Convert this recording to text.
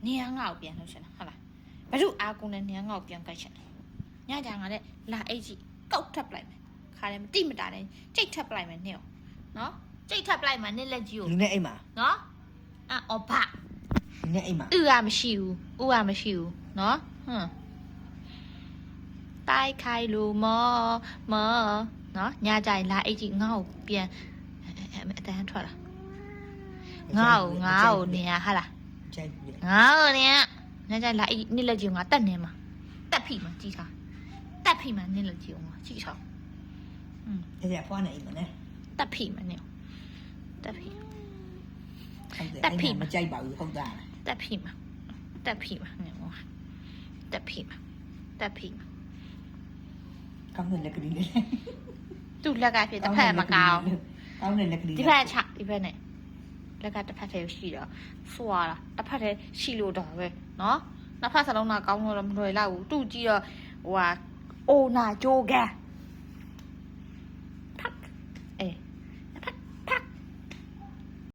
နေရငါ့ကိုပြန်လို့ရှင်ဟုတ်လားဘယ်သူအားကုန်နဲ့နေရငါ့ကိုပြန်ကြိုက်ရှင်ညကြငါနဲ့လာအိတ်ကြီးကောက်ထပ်ပလိုက်မယ်ခါတယ်မတိမတာနဲ့ကြိတ်ထပ်ပလိုက်မယ်နေနော်ကြိတ်ထပ်ပလိုက်မယ်နေလက်ကြီးကိုလူနဲ့အိမ်မှာနော်အော်ဘာလူနဲ့အိမ်မှာဥကမရှိဘူးဥကမရှိဘူးနော်တိုက်ခိုင်လို့မောနော်ညကြလာအိတ်ကြီးငါ့ကိုပြန်အတန်းထွက်လာငါ့ကိုနေရဟာလားကြိုက်ပြီငါ့ကိုနေရညကြလာအိတ်နေလက်ကြီးငါတက်နေမှာတက်ဖိမှာကြည့်ထားတက်ဖိမှာနေလက်ကြီးငါကြည့်ထားအဲ့ဒါဖွားနေအိမ်မှာနဲ့တက်ဖိမှာနေတက်ဖိတက်ဖိမကြိုက်ပါဘူးဟုတ်တာတက်ဖိမှာနေဟောတက်ဖိမှာကောင်းတဲ့လက်ကလေးလေးသူ့လက်ကဖြစ်တစ်ဖက်မကောင်းကောင်းတဲ့လက်ကလေးဒီဖက်ချဒီဖက်နဲ့လက်ကတစ်ဖက်တည်းရှိတော့စွာတာတစ်ဖက်တည်းရှိလို့တော့ပဲနော်နှစ်ဖက်စလုံးကကောင်းလို့တော့မလွယ်တော့ဘူးသူ့ကြည့်တော့ဟိုဟာအိုနာဂျိုကန်